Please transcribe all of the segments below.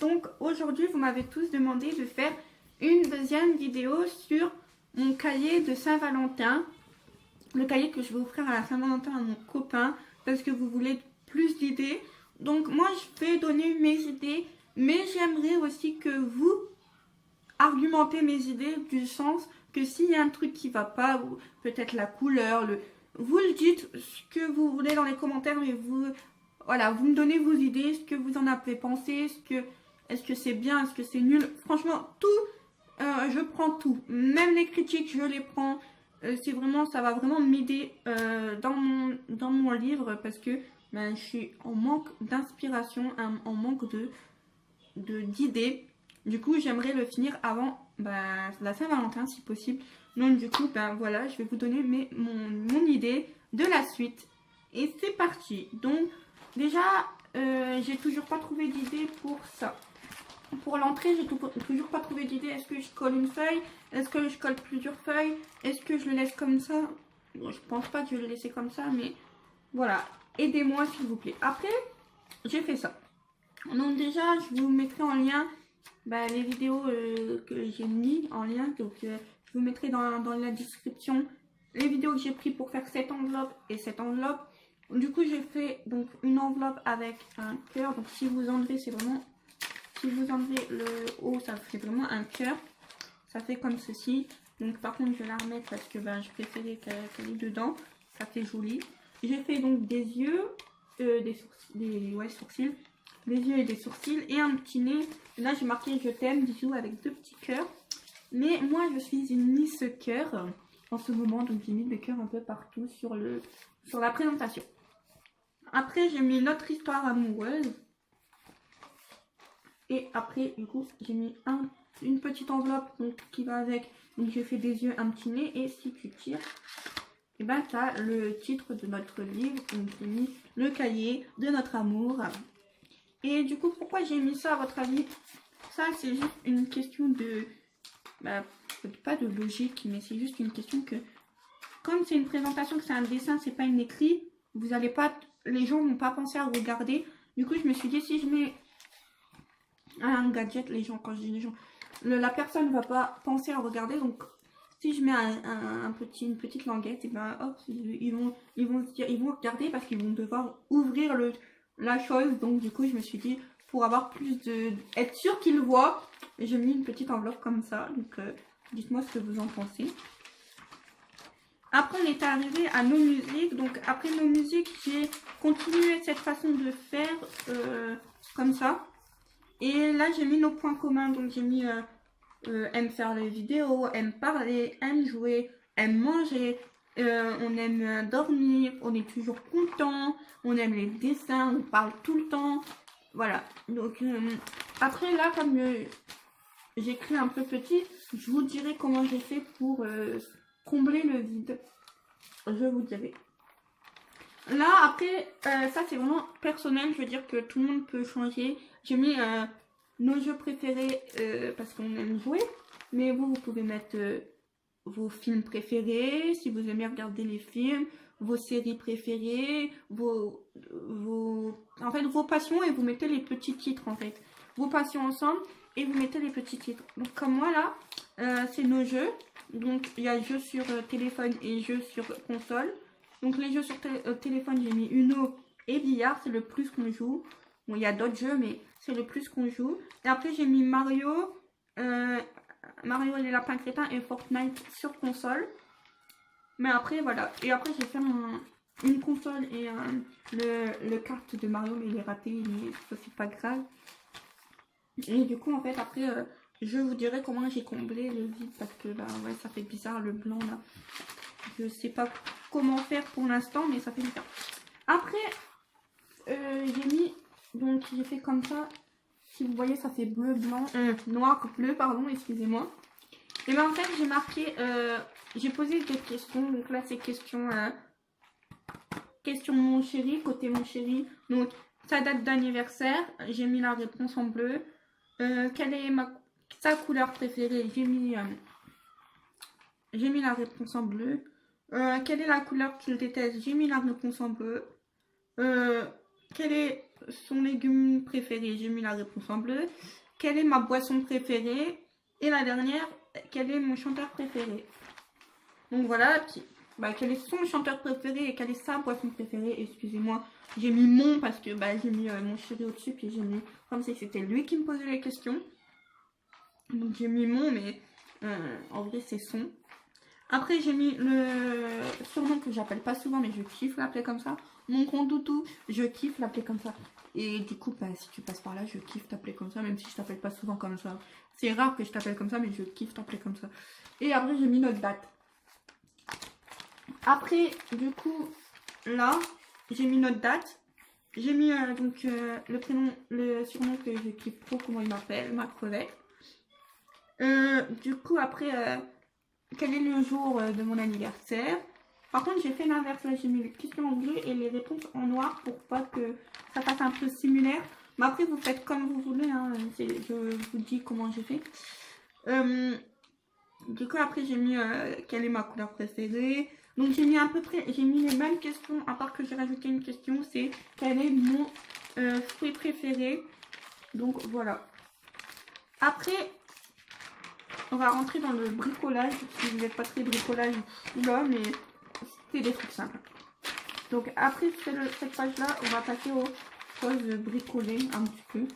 Donc aujourd'hui, vous m'avez tous demandé de faire une deuxième vidéo sur mon cahier de Saint-Valentin. Le cahier que je vais offrir à la Saint-Valentin à mon copain parce que vous voulez plus d'idées. Donc moi, je vais donner mes idées, mais j'aimerais aussi que vous argumentez mes idées du sens que s'il y a un truc qui va pas, ou peut-être la couleur, vous le dites ce que vous voulez dans les commentaires, mais voilà, vous me donnez vos idées, ce que vous en avez pensé, est-ce que c'est bien, est-ce que c'est nul. Franchement, tout, je prends tout. Même les critiques, je les prends. Ça va vraiment m'aider dans mon livre parce que je suis en manque d'inspiration, en manque d'idées. Du coup, j'aimerais le finir avant la Saint-Valentin si possible. Donc du coup, voilà, je vais vous donner mon idée de la suite. Et c'est parti. Donc déjà, j'ai toujours pas trouvé d'idée pour ça. Pour l'entrée, j'ai toujours pas trouvé d'idée. Est-ce que je colle une feuille? Est-ce que je colle plusieurs feuilles? Est-ce que je le laisse comme ça? Bon, je pense pas que je vais le laisser comme ça, mais voilà. Aidez-moi s'il vous plaît. Après, j'ai fait ça. Donc déjà, je vous mettrai en lien les vidéos que j'ai mis en lien. Donc je vous mettrai dans la description les vidéos que j'ai pris pour faire cette enveloppe et cette enveloppe. Du coup, j'ai fait donc une enveloppe avec un cœur. Donc si vous enlevez, c'est vraiment... Si vous enlevez le haut, ça fait vraiment un cœur. Ça fait comme ceci. Donc par contre, je vais la remettre parce que je préférais qu'elle est dedans. Ça fait joli. J'ai fait donc des yeux, des sourcils. Des yeux et des sourcils et un petit nez. Là, j'ai marqué je t'aime, bisous avec 2 petits cœurs. Mais moi, je suis une Miss Cœur en ce moment. Donc j'ai mis des cœurs un peu partout sur la présentation. Après, j'ai mis notre histoire amoureuse. Et après, du coup, j'ai mis une petite enveloppe qui va avec. Donc, j'ai fait des yeux, un petit nez. Et si tu tires, et tu as le titre de notre livre. Donc, j'ai mis le cahier de notre amour. Et du coup, pourquoi j'ai mis ça à votre avis? Ça, c'est juste une question de... pas de logique, mais c'est juste une question que... Comme c'est une présentation, que c'est un dessin, c'est pas une écrit, vous allez pas... Les gens vont pas penser à regarder. Du coup, je me suis dit, si je mets un gadget, les gens, quand je dis les gens, la personne ne va pas penser à regarder. Donc, si je mets une petite languette, et hop, ils vont regarder parce qu'ils vont devoir ouvrir la chose. Donc, du coup, je me suis dit, pour avoir être sûr qu'ils voient, j'ai mis une petite enveloppe comme ça. Donc, dites-moi ce que vous en pensez. Après, on est arrivé à nos musiques. Donc, après nos musiques, j'ai continué cette façon de faire comme ça. Et là, j'ai mis nos points communs. Donc, j'ai mis aime faire les vidéos, aime parler, aime jouer, aime manger, on aime dormir, on est toujours content, on aime les dessins, on parle tout le temps. Voilà. Donc, après, là, comme j'écris un peu petit, je vous dirai comment j'ai fait pour combler le vide. Je vous dirai. Là, après, ça, c'est vraiment personnel. Je veux dire que tout le monde peut changer. J'ai mis... nos jeux préférés parce qu'on aime jouer, mais vous pouvez mettre vos films préférés, si vous aimez regarder les films, vos séries préférées, vos passions, et vous mettez les petits titres en fait. Vos passions ensemble et vous mettez les petits titres. Donc comme moi là, c'est nos jeux. Donc il y a jeux sur téléphone et jeux sur console. Donc les jeux sur téléphone, j'ai mis Uno et billard, c'est le plus qu'on joue. Bon, il y a d'autres jeux, mais c'est le plus qu'on joue. Et après, j'ai mis Mario et les lapins crétins et Fortnite sur console. Mais après, voilà. Et après, j'ai fait une console et le kart de Mario, mais il est raté. Mais ça, c'est pas grave. Et du coup, en fait, après, je vous dirai comment j'ai comblé le vide. Parce que, ouais, ça fait bizarre, le blanc, là. Je sais pas comment faire pour l'instant, mais ça fait bizarre. Après, j'ai mis... Donc j'ai fait comme ça. Si vous voyez, ça fait bleu, blanc, noir, bleu, pardon, excusez-moi. Et en fait, j'ai marqué, j'ai posé des questions. Donc là, c'est question mon chéri, côté mon chéri. Donc sa date d'anniversaire, j'ai mis la réponse en bleu. Quelle est sa couleur préférée? J'ai mis la réponse en bleu. Quelle est la couleur qu'il déteste? J'ai mis la réponse en bleu. Quelle est son légume préféré, j'ai mis la réponse en bleu. Quelle est ma boisson préférée? Et la dernière, quel est mon chanteur préféré? Donc voilà, quel est son chanteur préféré et quelle est sa boisson préférée? Excusez-moi, j'ai mis mon parce que j'ai mis mon chéri au-dessus, puis j'ai mis comme si c'était lui qui me posait les questions. Donc j'ai mis mon, mais en vrai c'est son. Après j'ai mis le surnom que j'appelle pas souvent, mais je kiffe l'appeler comme ça. Mon compte toutou, je kiffe l'appeler comme ça. Et du coup, si tu passes par là, je kiffe t'appeler comme ça, même si je t'appelle pas souvent comme ça. C'est rare que je t'appelle comme ça, mais je kiffe t'appeler comme ça. Et après j'ai mis notre date. Après, du coup, là, j'ai mis notre date. J'ai mis le prénom, le surnom que je kiffe trop, comment il m'appelle, ma crevette. Du coup, après, quel est le jour de mon anniversaire? Par contre, j'ai fait l'inverse. Là, j'ai mis les questions en bleu et les réponses en noir pour pas que ça fasse un peu similaire. Mais après, vous faites comme vous voulez. Hein. Je vous dis comment j'ai fait. Du coup, après, j'ai mis quelle est ma couleur préférée. Donc, j'ai mis à peu près, j'ai mis les mêmes questions, à part que j'ai rajouté une question, c'est quel est mon fruit préféré. Donc, voilà. Après, on va rentrer dans le bricolage. Si vous n'êtes pas très bricolage, là, mais c'est des trucs simples. Donc, après cette page-là, on va passer aux choses bricolées un petit peu.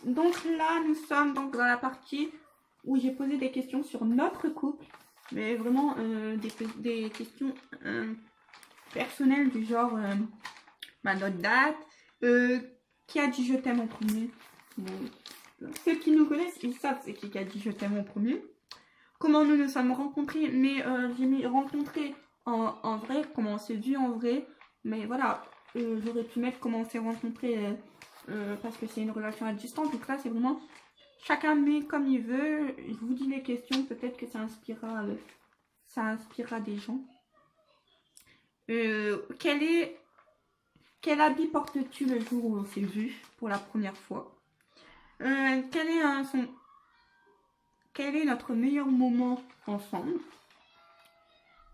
Donc là, nous sommes donc dans la partie où j'ai posé des questions sur notre couple. Mais vraiment des questions personnelles du genre notre date, qui a dit je t'aime en premier. Bon, ceux qui nous connaissent, ils savent c'est qui a dit je t'aime en premier. Comment nous nous sommes rencontrés, mais j'ai mis rencontrés en vrai, comment on s'est vu en vrai. Mais voilà, j'aurais pu mettre comment on s'est rencontrés parce que c'est une relation à distance. Donc là, c'est vraiment... Chacun met comme il veut. Je vous dis les questions. Peut-être que ça inspirera des gens. Quel habit portes-tu le jour où on s'est vu pour la première fois? Quel est notre meilleur moment ensemble?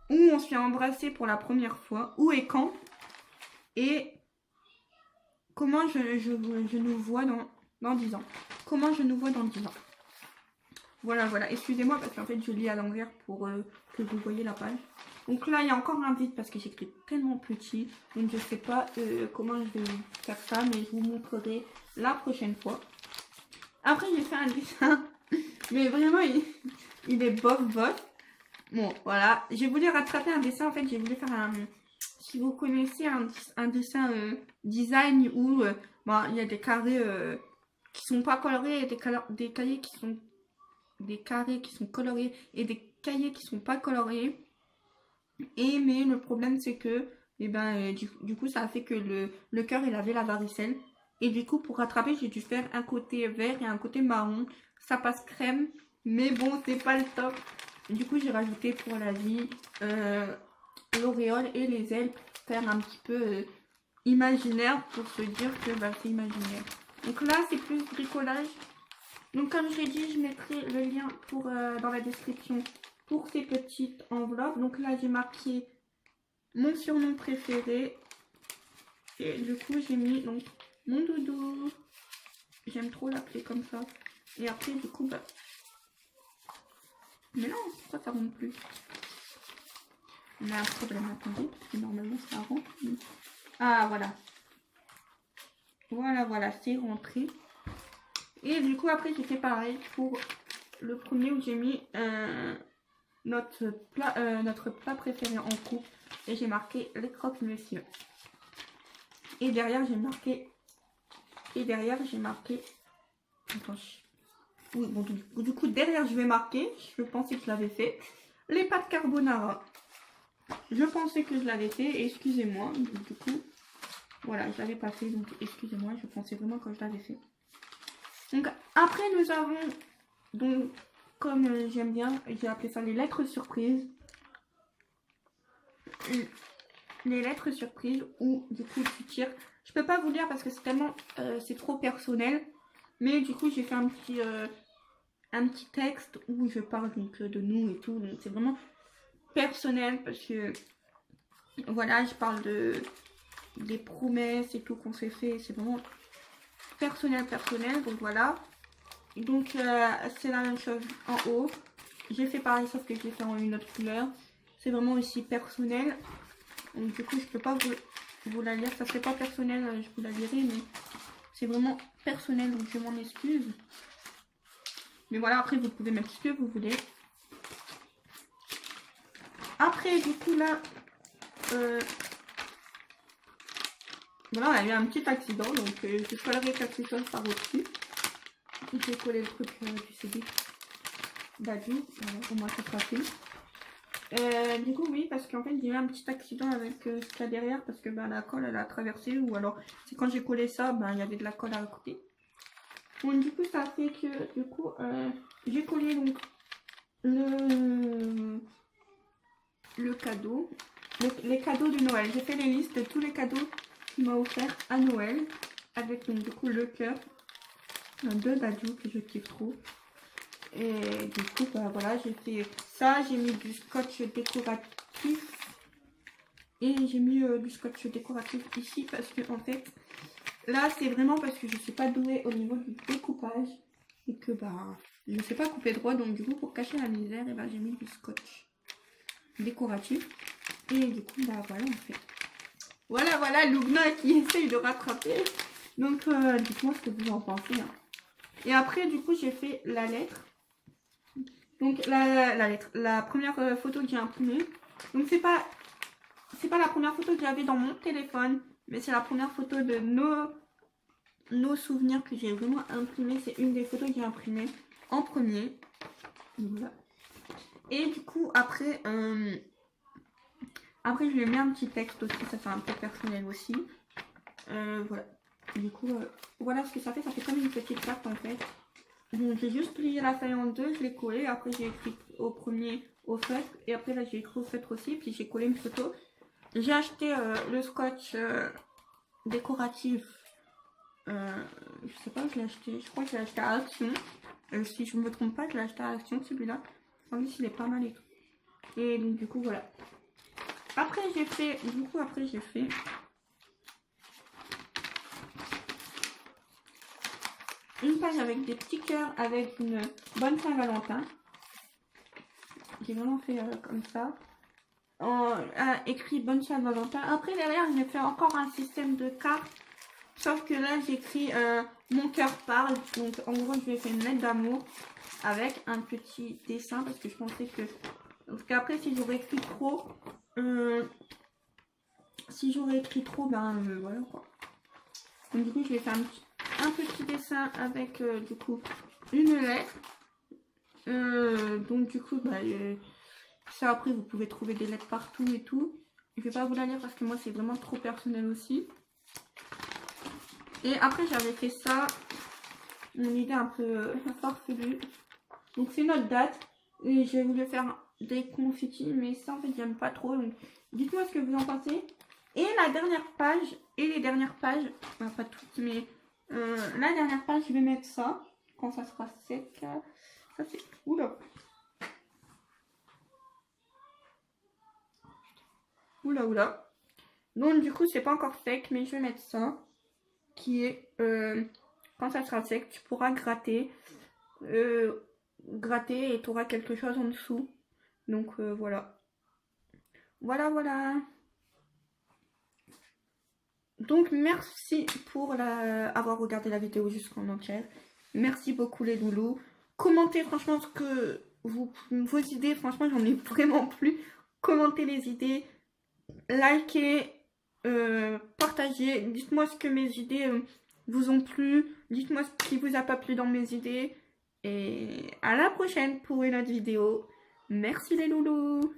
Où on se fait embrasser pour la première fois? Où et quand? Et comment je nous vois dans 10 ans? Comment je nous vois dans 10 ans? Voilà. Excusez-moi parce qu'en fait, je lis à l'envers pour que vous voyez la page. Donc là, il y a encore un vide parce que j'écris tellement petit. Donc je ne sais pas comment je vais faire ça, mais je vous montrerai la prochaine fois. Après, j'ai fait un dessin, mais vraiment, il est bof. Bon, voilà. J'ai voulu rattraper un dessin. En fait, j'ai voulu faire un... Si vous connaissez un dessin design où il y a des carrés qui sont pas colorés et des cahiers qui sont... Des carrés qui sont colorés et des cahiers qui sont pas colorés. Mais le problème c'est que du coup ça a fait que le cœur il avait la varicelle. Et du coup pour rattraper j'ai dû faire un côté vert et un côté marron. Ça passe crème. Mais bon c'est pas le top. Du coup j'ai rajouté pour la vie l'auréole et les ailes pour faire un petit peu imaginaire. Pour se dire que c'est imaginaire. Donc là c'est plus bricolage. Donc comme je l'ai dit, je mettrai le lien dans la description pour ces petites enveloppes. Donc là j'ai marqué mon surnom préféré. Et du coup j'ai mis donc mon doudou. J'aime trop l'appeler comme ça. Et après du coup mais non, pourquoi ça rentre plus? On a un problème, attendez, parce que normalement ça rentre. Ah voilà. Voilà, c'est rentré. Et du coup après j'ai fait pareil pour le premier où j'ai mis notre plat préféré en couple. Et j'ai marqué les croque-monsieur. Et derrière j'ai marqué... Attends, oui, bon, du coup derrière je vais marquer, je pensais que je l'avais fait, les pâtes carbonara. Je pensais que je l'avais fait, excusez-moi, du coup, voilà, je l'avais pas fait, donc excusez-moi, je pensais vraiment que je l'avais fait. Donc après nous avons, donc comme j'aime bien, j'ai appelé ça les lettres surprises. Les lettres surprises où du coup tu tires. Je peux pas vous lire parce que c'est tellement, c'est trop personnel. Mais du coup j'ai fait un petit texte où je parle donc de nous et tout. Donc c'est vraiment personnel parce que voilà, je parle de des promesses et tout qu'on s'est fait. C'est vraiment personnel. Donc voilà. Donc c'est la même chose en haut. J'ai fait pareil sauf que je l'ai fait en une autre couleur. C'est vraiment aussi personnel. Donc du coup je peux pas vous la lire. Ça serait pas personnel, je vous la lirai, mais c'est vraiment personnel. Donc je m'en excuse. Mais voilà, après vous pouvez mettre ce que vous voulez. Après du coup là... voilà, on a eu un petit accident, donc je collerai quelque chose par au-dessus. J'ai collé le truc du CD d'adieu, voilà, pour moi ça sera fait. Du coup oui, parce qu'en fait j'ai eu un petit accident avec ce qu'il y a derrière, parce que la colle elle a traversé, ou alors c'est quand j'ai collé ça, il y avait de la colle à côté. Donc du coup ça fait que du coup j'ai collé donc le cadeau, les cadeaux de Noël. J'ai fait les listes de tous les cadeaux qu'il m'a offert à Noël, avec donc du coup le cœur, deux d'adieu que je kiffe trop. Et du coup voilà, j'ai fait ça, j'ai mis du scotch décoratif et j'ai mis du scotch décoratif ici parce que en fait là c'est vraiment parce que je suis pas douée au niveau du découpage et que je ne sais pas couper droit, donc du coup pour cacher la misère et j'ai mis du scotch décoratif. Et du coup voilà en fait. Voilà Lugna qui essaye de rattraper. Donc dites-moi ce que vous en pensez. Hein. Et après du coup j'ai fait la lettre. Donc la première photo que j'ai imprimée. Donc c'est pas la première photo que j'avais dans mon téléphone, mais c'est la première photo de nos souvenirs que j'ai vraiment imprimé. C'est une des photos que j'ai imprimées en premier. Voilà. Et du coup après je lui ai mis un petit texte aussi, ça fait un peu personnel aussi. Voilà. Du coup voilà ce que ça fait comme une petite carte en fait. Donc j'ai juste plié la feuille en deux, je l'ai collé, après j'ai écrit au premier au feutre, et après là j'ai écrit au feutre aussi, puis j'ai collé une photo. J'ai acheté le scotch décoratif, je sais pas où je l'ai acheté, je crois que je l'ai acheté à Action. Si je me trompe pas, je l'ai acheté à Action celui-là. En plus il est pas mal et tout. Et donc du coup voilà. Après j'ai fait une page avec des petits cœurs avec une bonne Saint-Valentin. J'ai vraiment fait comme ça. Écrit bonne Saint-Valentin. Après derrière j'ai fait encore un système de cartes. Sauf que là j'écris mon cœur parle. Donc en gros je vais faire une lettre d'amour avec un petit dessin. Parce que je pensais que... Parce qu'après si j'aurais écrit trop... voilà quoi. Donc du coup je vais faire un petit dessin avec du coup une lettre. Donc du coup ça après vous pouvez trouver des lettres partout et tout. Je vais pas vous la lire parce que moi c'est vraiment trop personnel aussi. Et après j'avais fait ça, une idée un peu farfelue. Donc c'est notre date et j'ai voulu faire des confettis, mais ça en fait j'aime pas trop. Donc dites-moi ce que vous en pensez. Et la dernière page et les dernières pages, enfin, pas toutes, mais la dernière page je vais mettre ça quand ça sera sec. Ça c'est oula. Donc du coup c'est pas encore sec, mais je vais mettre ça qui est quand ça sera sec tu pourras gratter et tu auras quelque chose en dessous. Donc voilà. Donc merci pour avoir regardé la vidéo jusqu'en entière. Merci beaucoup les loulous. Commentez franchement ce que vos idées, franchement j'en ai vraiment plus. Commentez les idées, likez, partagez, dites-moi ce que mes idées vous ont plu, dites-moi ce qui vous a pas plu dans mes idées. Et à la prochaine pour une autre vidéo. Merci les loulous.